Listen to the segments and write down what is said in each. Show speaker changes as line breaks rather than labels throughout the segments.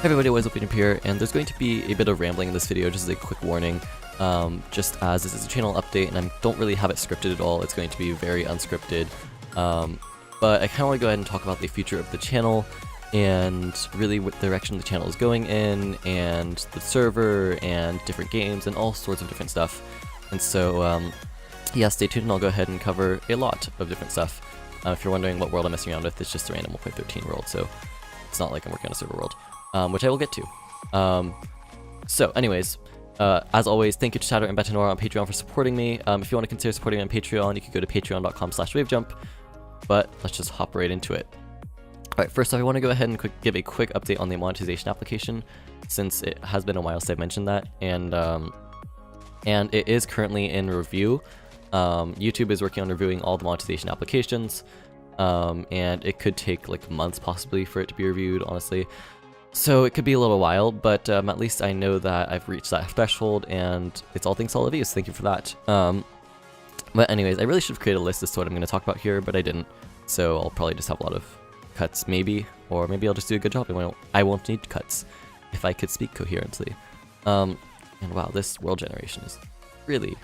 Everybody, always Wavejump here, and there's going to be a bit of rambling in this video, just as a quick warning. Just as this is a channel update, and I don't really have it scripted at all. It's going to be very unscripted. But I kind of want to go ahead and talk about the future of the channel, and really what direction the channel is going in, and the server, and different games, and all sorts of different stuff. And so, yeah, stay tuned, and I'll go ahead and cover a lot of different stuff. If you're wondering what world I'm messing around with, it's just a random 1.13 world, so it's not like I'm working on a server world. Which I will get to. So anyways, as always, thank you to TheFatRat and Betanora on Patreon for supporting me. If you want to consider supporting me on Patreon, you can go to patreon.com/wavejump, but let's just hop right into it. Alright, first off, I want to go ahead and give a quick update on the monetization application, since it has been a while since I mentioned that, and it is currently in review. YouTube is working on reviewing all the monetization applications, and it could take like months possibly for it to be reviewed, honestly. So it could be a little while, but at least I know that I've reached that threshold, and it's all thanks to all of you, so thank you for that. But anyways, I really should have created a list as to what I'm going to talk about here, but I didn't. So I'll probably just have a lot of cuts, maybe, or maybe I'll just do a good job and I won't need cuts if I could speak coherently. And wow, this world generation is really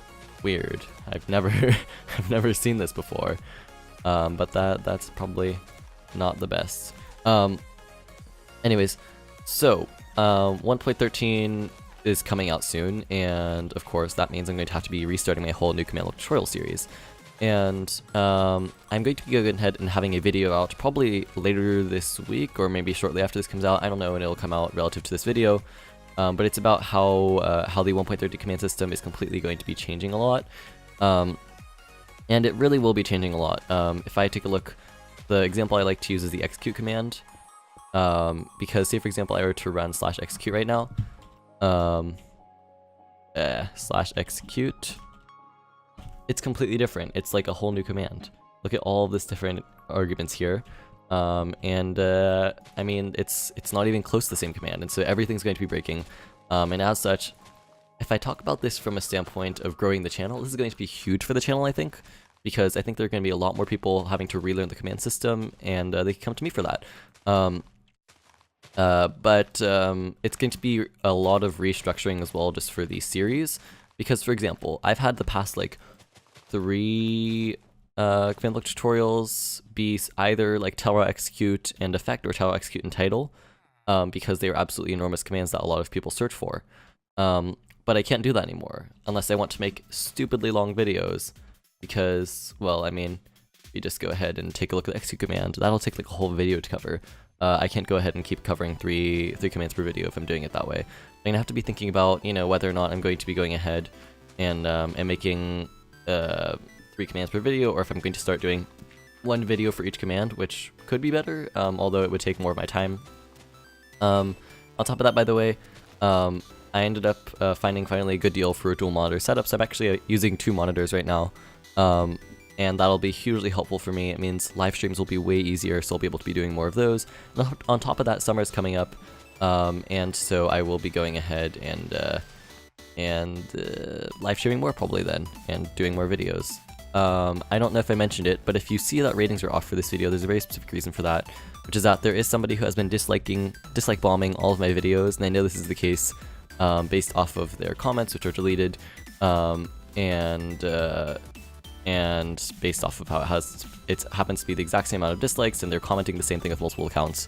weird. I've never seen this before, but that's probably not the best. Anyways. So, 1.13 is coming out soon, and of course that means I'm going to have to be restarting my whole new command line tutorial series. And I'm going to be going ahead and having a video out probably later this week, or maybe shortly after this comes out. I don't know when it'll come out relative to this video, but it's about how the 1.30 command system is completely going to be changing a lot. And it really will be changing a lot. If I take a look, the example I like to use is the execute command. Because say for example I were to run /execute right now, /execute, it's completely different. It's like a whole new command. Look at all of this different arguments here, I mean it's not even close to the same command, and so everything's going to be breaking, and as such, if I talk about this from a standpoint of growing the channel, this is going to be huge for the channel, I think, because I think there are going to be a lot more people having to relearn the command system, and they can come to me for that. But it's going to be a lot of restructuring as well, just for the series, because for example, I've had the past like 3 command block tutorials be either like tellraw execute and effect, or tellraw execute and title, because they are absolutely enormous commands that a lot of people search for. But I can't do that anymore unless I want to make stupidly long videos, because, well, I mean, you just go ahead and take a look at the execute command. That'll take like a whole video to cover. I can't go ahead and keep covering three commands per video if I'm doing it that way. I'm gonna have to be thinking about, you know, whether or not I'm going to be going ahead and making 3 commands per video, or if I'm going to start doing 1 video for each command, which could be better, although it would take more of my time. On top of that, by the way, I ended up finding finally a good deal for a dual monitor setup, so I'm actually using 2 monitors right now. And that'll be hugely helpful for me. It means live streams will be way easier, so I'll be able to be doing more of those. On top of that, summer's coming up, and so I will be going ahead and live streaming more probably then, and doing more videos. I don't know if I mentioned it, but if you see that ratings are off for this video, there's a very specific reason for that, which is that there is somebody who has been dislike bombing all of my videos, and I know this is the case based off of their comments, which are deleted, and based off of how it happens to be the exact same amount of dislikes, and they're commenting the same thing with multiple accounts.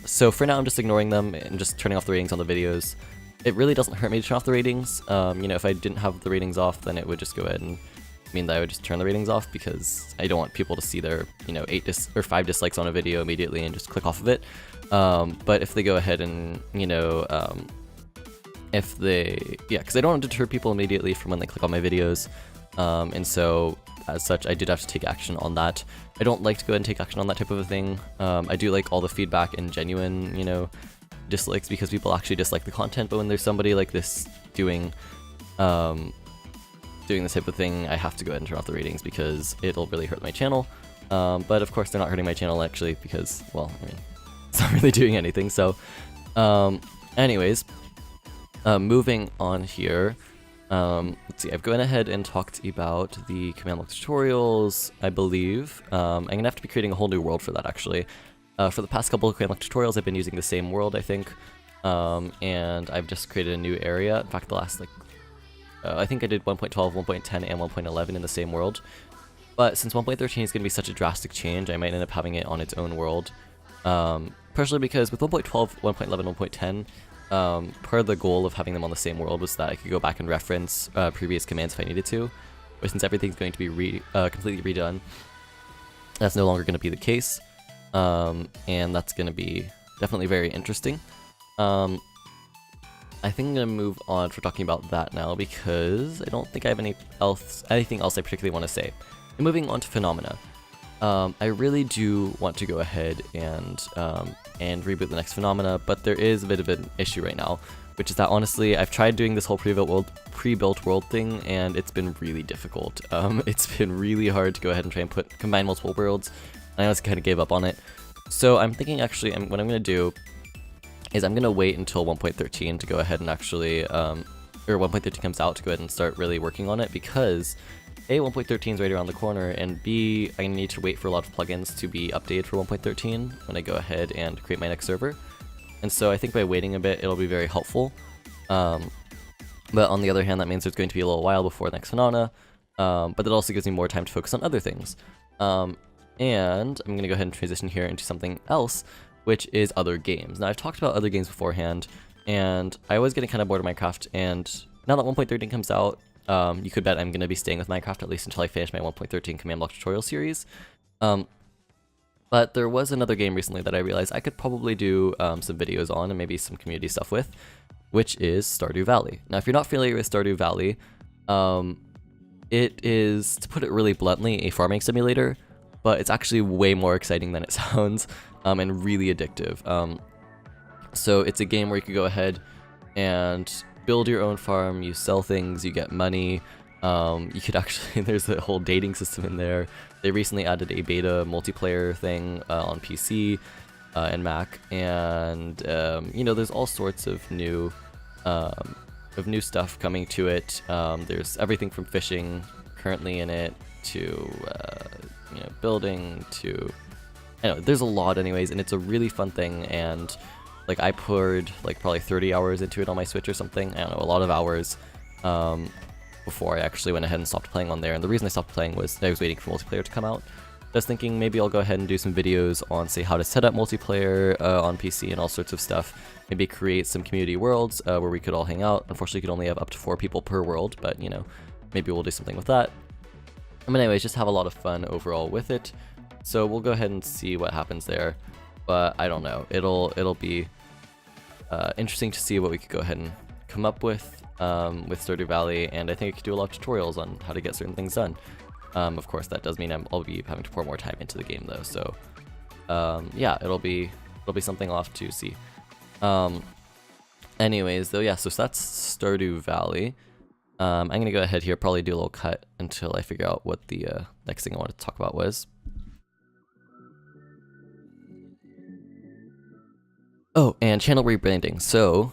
So for now I'm just ignoring them and just turning off the ratings on the videos. It really doesn't hurt me to turn off the ratings. You know, if I didn't have the ratings off, then it would just go ahead and mean that I would just turn the ratings off, because I don't want people to see their, you know, 5 dislikes on a video immediately and just click off of it. But if they go ahead and, you know, because I don't want to deter people immediately from when they click on my videos. And so, as such, I did have to take action on that. I don't like to go ahead and take action on that type of a thing. I do like all the feedback and genuine, you know, dislikes, because people actually dislike the content, but when there's somebody like this doing this type of thing, I have to go ahead and turn off the ratings, because it'll really hurt my channel. But of course, they're not hurting my channel, actually, because, well, I mean, it's not really doing anything, so, anyways, moving on here. Let's see, I've gone ahead and talked about the command block tutorials, I believe. I'm gonna have to be creating a whole new world for that, actually. For the past couple of Candyland tutorials, I've been using the same world, I think, and I've just created a new area. In fact, the last, I think I did 1.12, 1.10, and 1.11 in the same world. But since 1.13 is going to be such a drastic change, I might end up having it on its own world. Partially because with 1.12, 1.11, 1.10, part of the goal of having them on the same world was that I could go back and reference previous commands if I needed to. But since everything's going to be completely redone, that's no longer going to be the case. And that's going to be definitely very interesting. I think I'm going to move on for talking about that now because I don't think I have anything else I particularly want to say. And moving on to phenomena. I really do want to go ahead and reboot the next phenomena, but there is a bit of an issue right now, which is that honestly, I've tried doing this whole pre-built world thing, and it's been really difficult. It's been really hard to go ahead and try and combine multiple worlds. I just kind of gave up on it. So I'm thinking actually, what I'm going to do is I'm going to wait until 1.13 to go ahead and actually, or 1.13 comes out to go ahead and start really working on it, because A, 1.13 is right around the corner, and B, I need to wait for a lot of plugins to be updated for 1.13 when I go ahead and create my next server. And so I think by waiting a bit, it'll be very helpful. But on the other hand, that means there's going to be a little while before the next phenomena, but that also gives me more time to focus on other things. And I'm going to go ahead and transition here into something else, which is other games. Now, I've talked about other games beforehand, and I was getting kind of bored of Minecraft, and now that 1.13 comes out, you could bet I'm going to be staying with Minecraft at least until I finish my 1.13 command block tutorial series. But there was another game recently that I realized I could probably do some videos on and maybe some community stuff with, which is Stardew Valley. Now, if you're not familiar with Stardew Valley, it is, to put it really bluntly, a farming simulator, but it's actually way more exciting than it sounds, and really addictive. So it's a game where you could go ahead and build your own farm, you sell things, you get money. You could actually, there's a whole dating system in there. They recently added a beta multiplayer thing on PC and Mac, and you know, there's all sorts of new stuff coming to it. There's everything from fishing currently in it to you know, building to, I don't know, there's a lot anyways, and it's a really fun thing. And like, I poured like probably 30 hours into it on my Switch or something. I don't know, a lot of hours before I actually went ahead and stopped playing on there. And the reason I stopped playing was I was waiting for multiplayer to come out. I was thinking maybe I'll go ahead and do some videos on, say, how to set up multiplayer on PC and all sorts of stuff. Maybe create some community worlds where we could all hang out. Unfortunately, you could only have up to 4 people per world, but you know, maybe we'll do something with that. But anyways, just have a lot of fun overall with it. So we'll go ahead and see what happens there. But I don't know. It'll be interesting to see what we could go ahead and come up with Stardew Valley, and I think I could do a lot of tutorials on how to get certain things done. Of course, that does mean I'll be having to pour more time into the game though. So yeah, it'll be something I'll have to see. Anyways, though, yeah. So that's Stardew Valley. I'm gonna go ahead here, probably do a little cut until I figure out what the next thing I wanted to talk about was. Oh, and channel rebranding. So,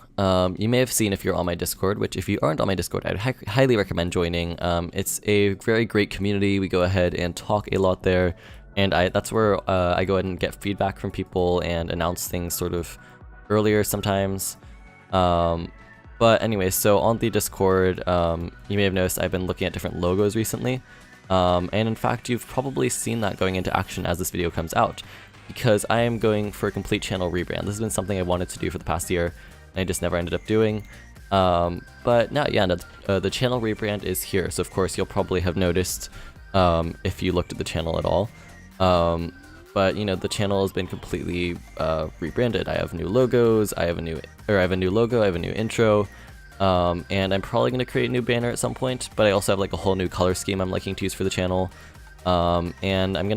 you may have seen if you're on my Discord, which if you aren't on my Discord, I'd highly recommend joining. It's a very great community. We go ahead and talk a lot there, and that's where I go ahead and get feedback from people and announce things sort of earlier sometimes. But anyways, so on the Discord, you may have noticed I've been looking at different logos recently, and in fact, you've probably seen that going into action as this video comes out, because I am going for a complete channel rebrand. This has been something I wanted to do for the past year, and I just never ended up doing. But now, yeah, no, the channel rebrand is here, so of course you'll probably have noticed if you looked at the channel at all. But you know, the channel has been completely rebranded. I have new logos, I have a new logo, I have a new intro, and I'm probably going to create a new banner at some point, but I also have like a whole new color scheme I'm liking to use for the channel. And I'm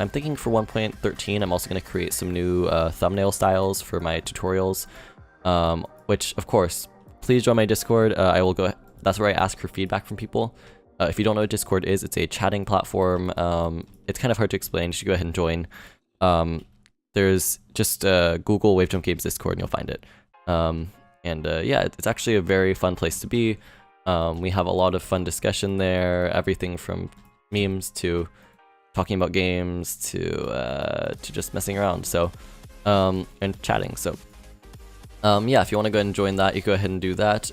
thinking for 1.13, I'm also going to create some new thumbnail styles for my tutorials, which of course, please join my Discord. That's where I ask for feedback from people. If you don't know what Discord is, it's a chatting platform. It's kind of hard to explain. You should go ahead and join. There's just Google Wavejump Games Discord and you'll find it. Yeah, it's actually a very fun place to be. We have a lot of fun discussion there, everything from memes to talking about games to just messing around. So and chatting. So yeah, if you want to go ahead and join that, you go ahead and do that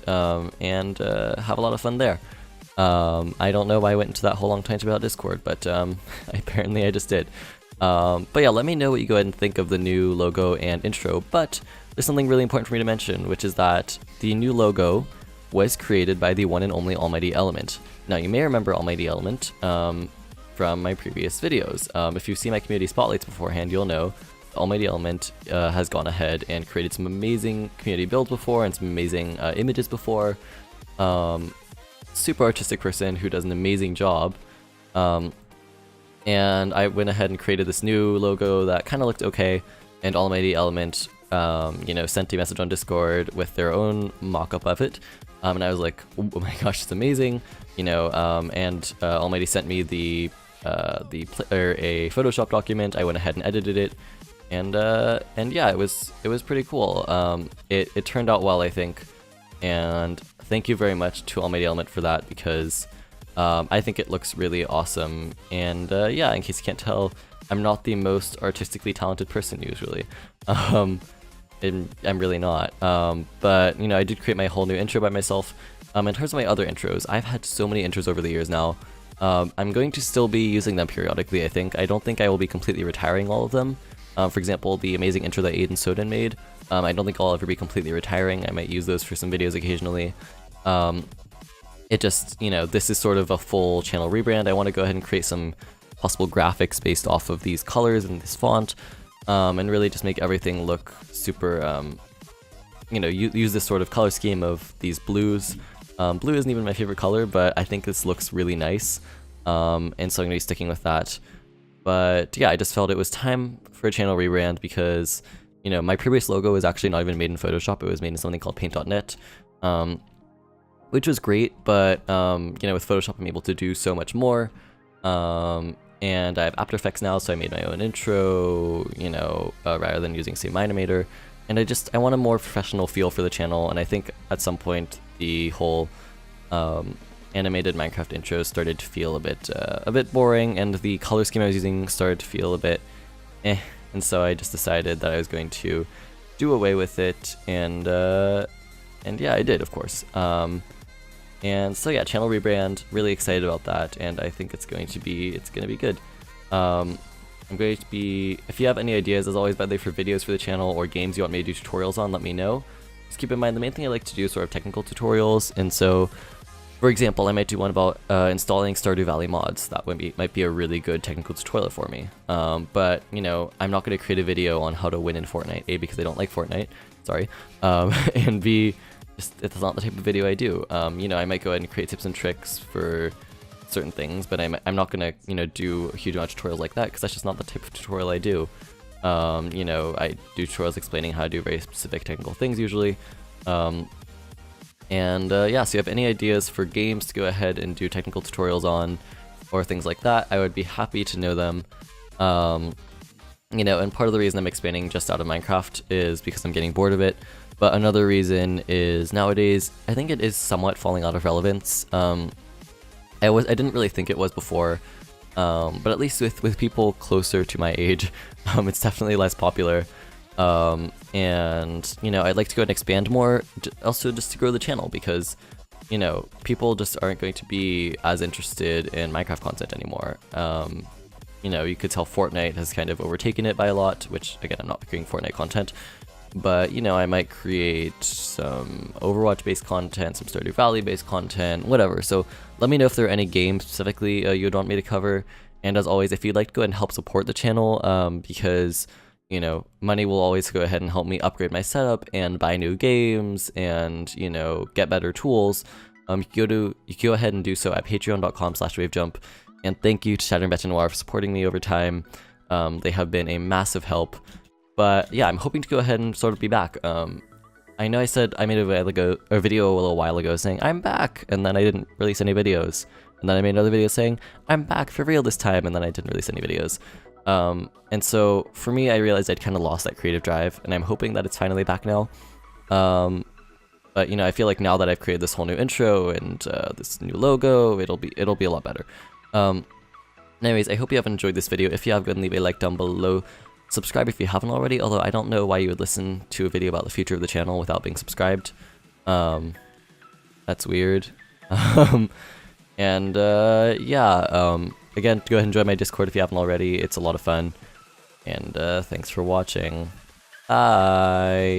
and have a lot of fun there. I don't know why I went into that whole long tangent about Discord, but apparently I just did. But yeah, let me know what you go ahead and think of the new logo and intro. But there's something really important for me to mention, which is that the new logo was created by the one and only AlmightyElement. Now, you may remember AlmightyElement from my previous videos. If you've seen my community spotlights beforehand, you'll know AlmightyElement has gone ahead and created some amazing community builds before and some amazing images before. Super artistic person who does an amazing job. And I went ahead and created this new logo that kind of looked okay, and AlmightyElement, you know, sent a message on Discord with their own mock-up of it, and I was like, oh my gosh, it's amazing, you know, and Almighty sent me a Photoshop document. I went ahead and edited it, and yeah, it was pretty cool. It turned out well, I think, and thank you very much to AlmightyElement for that, because I think it looks really awesome. And yeah, in case you can't tell, I'm not the most artistically talented person usually. I'm really not. But you know, I did create my whole new intro by myself. In terms of my other intros, I've had so many intros over the years now. I'm going to still be using them periodically, I think. I don't think I will be completely retiring all of them. For example, the amazing intro that Aiden Soden made, I don't think I'll ever be completely retiring. I might use those for some videos occasionally. It just, you know, this is sort of a full channel rebrand. I want to go ahead and create some possible graphics based off of these colors and this font, and really just make everything look super, you know, use this sort of color scheme of these blues. Blue isn't even my favorite color, but I think this looks really nice, and so I'm going to be sticking with that. But yeah, I just felt it was time for a channel rebrand because, you know, my previous logo was actually not even made in Photoshop. It was made in something called paint.net, which was great, but, you know, with Photoshop I'm able to do so much more, and I have After Effects now, so I made my own intro, you know, rather than using, say, Minimator, and I want a more professional feel for the channel, and I think at some point the whole animated Minecraft intro started to feel a bit boring, and the color scheme I was using started to feel a bit eh, and so I just decided that I was going to do away with it, and yeah, I did, of course. And so yeah, channel rebrand, really excited about that, and I think it's going to be good. I'm going to be, if you have any ideas, as always, by the way, for videos for the channel or games you want me to do tutorials on, let me know. Just keep in mind, the main thing I like to do is sort of technical tutorials, and so, for example, I might do one about installing Stardew Valley mods. That might be a really good technical tutorial for me. But, you know, I'm not going to create a video on how to win in Fortnite, A, because I don't like Fortnite, sorry, and B, just, it's not the type of video I do. You know, I might go ahead and create tips and tricks for certain things, but I'm not gonna, you know, do a huge amount of tutorials like that, because that's just not the type of tutorial I do. You know, I do tutorials explaining how to do very specific technical things usually. Yeah, so if you have any ideas for games to go ahead and do technical tutorials on, or things like that, I would be happy to know them. You know, and part of the reason I'm expanding just out of Minecraft is because I'm getting bored of it. But another reason is nowadays, I think it is somewhat falling out of relevance. I didn't really think it was before, but at least with people closer to my age, it's definitely less popular. And, you know, I'd like to go and expand more, also just to grow the channel, because, you know, people just aren't going to be as interested in Minecraft content anymore. You know, you could tell Fortnite has kind of overtaken it by a lot, which, again, I'm not creating Fortnite content. But, you know, I might create some Overwatch-based content, some Stardew Valley-based content, whatever. So let me know if there are any games specifically you would want me to cover. And as always, if you'd like to go ahead and help support the channel, because, you know, money will always go ahead and help me upgrade my setup and buy new games and, you know, get better tools, you can go ahead and do so at patreon.com/wavejump. And thank you to Shadow and Bet Noir for supporting me over time. They have been a massive help. But yeah, I'm hoping to go ahead and sort of be back. I know I said I made a video a little while ago saying I'm back, and then I didn't release any videos. And then I made another video saying I'm back for real this time, and then I didn't release any videos. And so for me, I realized I'd kind of lost that creative drive, and I'm hoping that it's finally back now. But you know, I feel like now that I've created this whole new intro and this new logo, it'll be a lot better. Anyways, I hope you have enjoyed this video. If you have, go ahead and leave a like down below. Subscribe if you haven't already, although I don't know why you would listen to a video about the future of the channel without being subscribed. That's weird. Yeah, again, go ahead and join my Discord if you haven't already. It's a lot of fun. And thanks for watching. Bye.